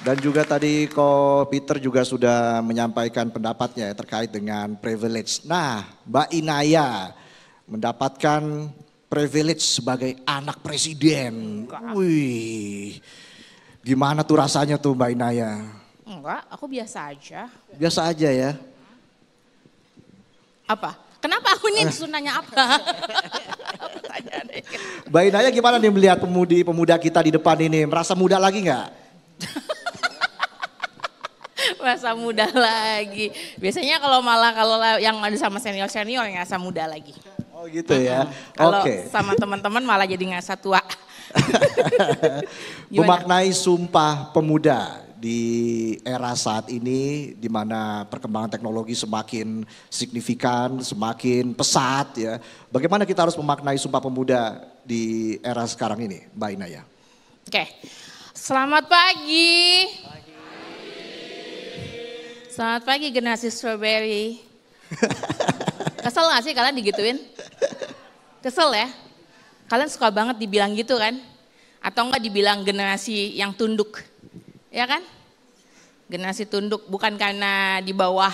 Dan juga tadi Ko Peter juga sudah menyampaikan pendapatnya terkait dengan privilege. Nah, Mbak Inaya mendapatkan privilege sebagai anak presiden. Wih, gimana tuh rasanya tuh Mbak Inaya? Enggak, aku biasa aja. Biasa aja ya? Apa? Kenapa aku ini disuruh nanya apa? Mbak Inaya gimana nih melihat pemuda kita di depan ini? Merasa muda lagi nggak? Masa muda lagi. Biasanya kalau yang ada sama senior-senior ngerasa muda lagi. Oh gitu ya. Kalau Oke. sama teman-teman malah jadi ngerasa tua. Memaknai Sumpah Pemuda di era saat ini di mana perkembangan teknologi semakin signifikan, semakin pesat ya. Bagaimana kita harus memaknai Sumpah Pemuda di era sekarang ini, Mbak Inaya? Oke. Selamat pagi. Selamat pagi generasi strawberry. Kesel gak sih kalian digituin? Kesel ya? Kalian suka banget dibilang gitu kan? Atau enggak dibilang generasi yang tunduk? Ya kan? Generasi tunduk bukan karena di bawah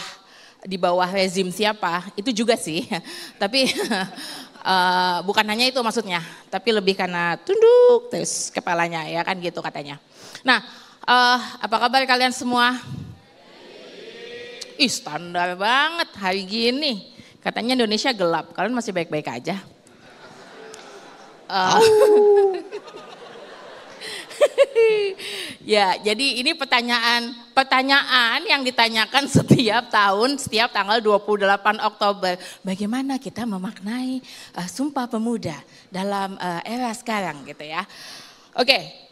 rezim siapa, itu juga sih. Tapi bukan hanya itu maksudnya, tapi lebih karena tunduk terus kepalanya ya kan gitu katanya. Nah, apa kabar kalian semua? Ih standar banget hari gini. Katanya Indonesia gelap, kalian masih baik-baik aja. Ya jadi ini pertanyaan yang ditanyakan setiap tahun, setiap tanggal 28 Oktober. Bagaimana kita memaknai Sumpah Pemuda dalam era sekarang gitu ya. Oke,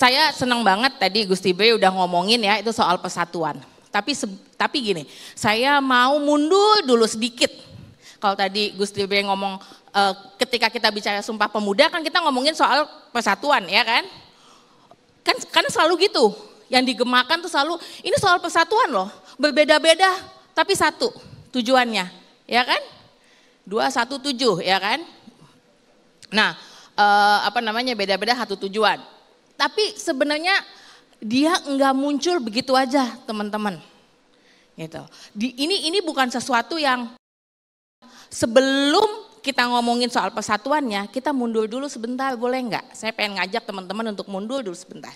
saya senang banget tadi Gusti Bre udah ngomongin ya itu soal persatuan. Tapi gini, saya mau mundur dulu sedikit. Kalau tadi Gus Bre ngomong ketika kita bicara Sumpah Pemuda kan kita ngomongin soal persatuan ya kan? Kan selalu gitu, yang digemakan tuh selalu ini soal persatuan loh. Berbeda-beda tapi satu tujuannya ya kan? 217 ya kan? Nah beda-beda satu tujuan. Tapi sebenarnya dia enggak muncul begitu aja teman-teman. Gitu. Ini bukan sesuatu yang sebelum kita ngomongin soal persatuannya, kita mundur dulu sebentar boleh enggak? Saya pengen ngajak teman-teman untuk mundur dulu sebentar.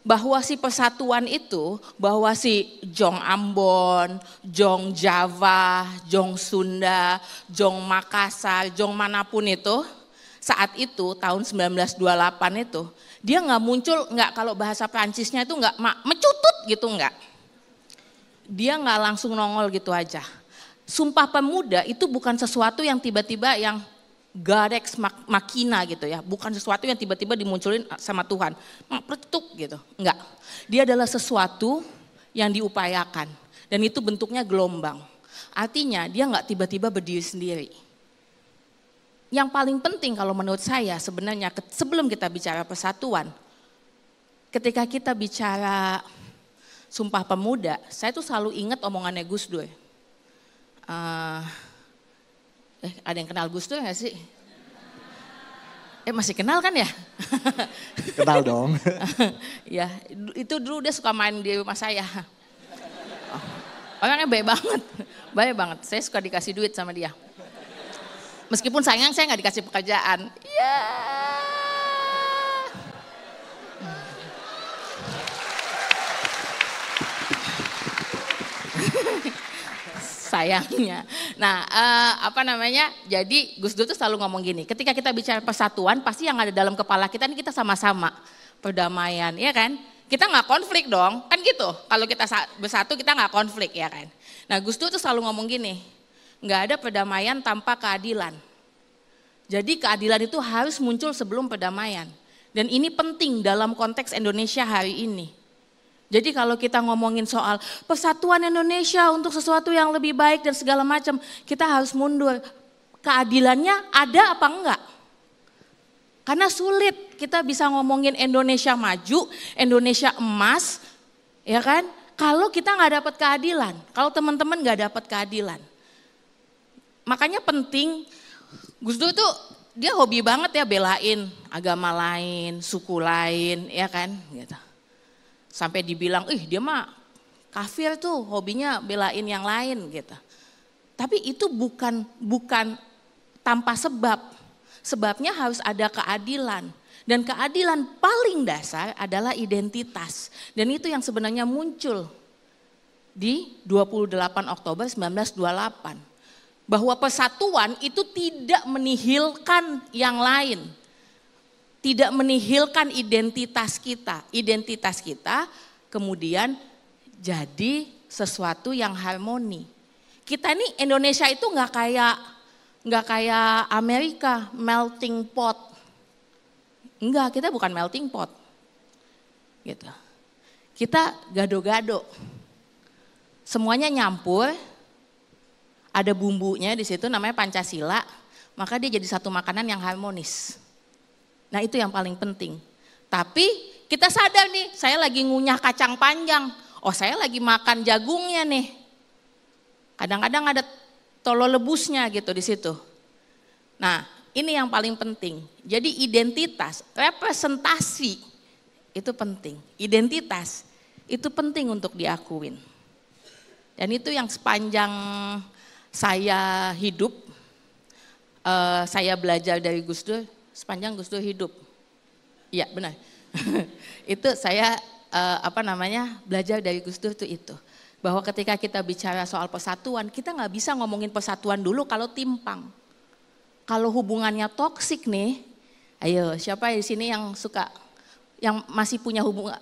Bahwa si persatuan itu, bahwa si Jong Ambon, Jong Java, Jong Sunda, Jong Makassar, Jong manapun itu, saat itu tahun 1928 itu, dia nggak muncul, nggak kalau bahasa Prancisnya itu nggak mecutut gitu nggak. Dia nggak langsung nongol gitu aja. Sumpah Pemuda itu bukan sesuatu yang tiba-tiba yang garex makina gitu ya. Bukan sesuatu yang tiba-tiba dimunculin sama Tuhan. Pretuk gitu, enggak. Dia adalah sesuatu yang diupayakan. Dan itu bentuknya gelombang. Artinya dia nggak tiba-tiba berdiri sendiri. Yang paling penting kalau menurut saya sebenarnya sebelum kita bicara persatuan, ketika kita bicara Sumpah Pemuda, saya tuh selalu ingat omongannya Gus Dur. Ada yang kenal Gus Dur gak sih? Masih kenal kan ya? Kenal dong. Ya, itu dulu dia suka main di rumah saya. Orangnya baik banget. Saya suka dikasih duit sama dia. Meskipun sayang saya nggak dikasih pekerjaan. Ya. Sayangnya. Nah, jadi Gus Dur tuh selalu ngomong gini, ketika kita bicara persatuan, pasti yang ada dalam kepala kita ini kita sama-sama. Perdamaian, ya kan? Kita nggak konflik dong, kan gitu. Kalau kita bersatu kita nggak konflik, ya kan? Nah, Gus Dur tuh selalu ngomong gini, nggak ada perdamaian tanpa keadilan. Jadi keadilan itu harus muncul sebelum perdamaian. Dan ini penting dalam konteks Indonesia hari ini. Jadi kalau kita ngomongin soal persatuan Indonesia untuk sesuatu yang lebih baik dan segala macam, kita harus mundur. Keadilannya ada apa enggak? Karena sulit kita bisa ngomongin Indonesia maju, Indonesia emas, ya kan? Kalau kita nggak dapat keadilan, kalau teman-teman nggak dapat keadilan. Makanya penting, Gus Dur tuh dia hobi banget ya belain agama lain, suku lain, ya kan? Gitu. Sampai dibilang, dia mah kafir tuh, hobinya belain yang lain gitu. Tapi itu bukan tanpa sebab. Sebabnya harus ada keadilan. Dan keadilan paling dasar adalah identitas. Dan itu yang sebenarnya muncul di 28 Oktober 1928. Bahwa persatuan itu tidak menihilkan yang lain. Tidak menihilkan identitas kita. Identitas kita kemudian jadi sesuatu yang harmoni. Kita ini Indonesia itu nggak kayak Amerika, melting pot. Enggak, kita bukan melting pot. Gitu. Kita gado-gado. Semuanya nyampur, ada bumbunya di situ namanya Pancasila, maka dia jadi satu makanan yang harmonis. Nah itu yang paling penting. Tapi kita sadar nih, saya lagi ngunyah kacang panjang. Oh saya lagi makan jagungnya nih. Kadang-kadang ada tolo lebusnya gitu di situ. Nah ini yang paling penting. Jadi identitas, representasi itu penting. Identitas itu penting untuk diakuin. Dan itu yang sepanjang saya hidup, saya belajar dari Gus Dur. Sepanjang Gus Dur hidup, iya benar. Itu saya belajar dari Gus Dur itu. Bahwa ketika kita bicara soal persatuan, kita nggak bisa ngomongin persatuan dulu kalau timpang. Kalau hubungannya toksik nih, ayo siapa di sini yang suka, yang masih punya hubungan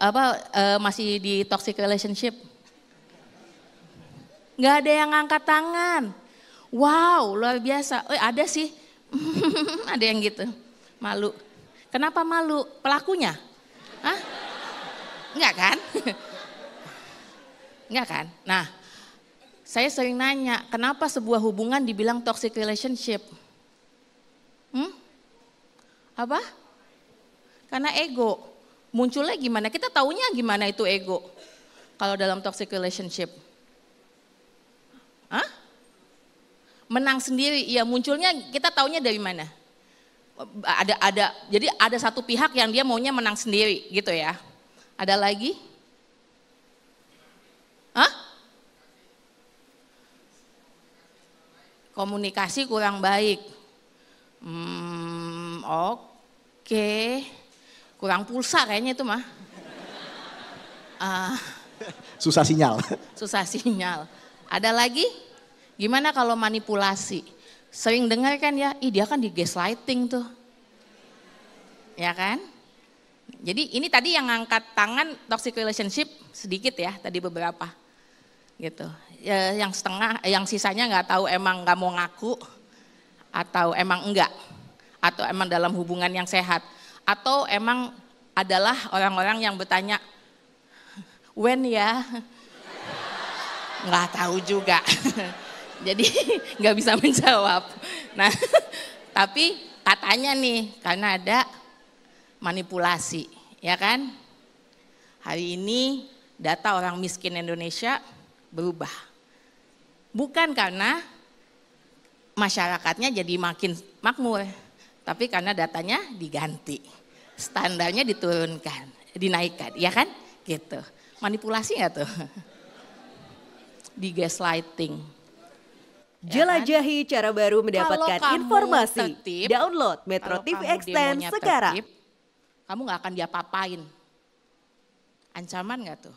masih di toxic relationship? Nggak ada yang angkat tangan. Wow, luar biasa. Ada sih, ada yang gitu. Malu. Kenapa malu? Pelakunya? Hah? Enggak kan? Enggak kan? Nah, saya sering nanya, kenapa sebuah hubungan dibilang toxic relationship? Apa? Karena ego. Munculnya gimana? Kita taunya gimana itu ego? Kalau dalam toxic relationship? Hah? Menang sendiri, ya munculnya kita taunya dari mana? Jadi ada satu pihak yang dia maunya menang sendiri gitu ya. Ada lagi? Hah? Komunikasi kurang baik. Oke. Kurang pulsa kayaknya itu mah. Susah sinyal. Susah sinyal. Ada lagi? Gimana kalau manipulasi? Sering dengar kan ya, dia kan di gaslighting tuh. Ya kan? Jadi ini tadi yang ngangkat tangan toxic relationship sedikit ya, tadi beberapa. Gitu. Ya, yang setengah, yang sisanya nggak tahu emang nggak mau ngaku atau emang enggak. Atau emang dalam hubungan yang sehat. Atau emang adalah orang-orang yang bertanya, when ya? Nggak tahu juga. Jadi nggak bisa menjawab. Nah, tapi katanya nih karena ada manipulasi, ya kan? Hari ini data orang miskin Indonesia berubah. Bukan karena masyarakatnya jadi makin makmur, tapi karena datanya diganti, standarnya diturunkan, dinaikkan, ya kan? Gitu. Manipulasi nggak tuh? Di gaslighting. Jelajahi cara baru mendapatkan informasi. Tertib, Download Metro TV Extend sekarang. Tertib, kamu gak akan diapa-apain. Ancaman gak tuh?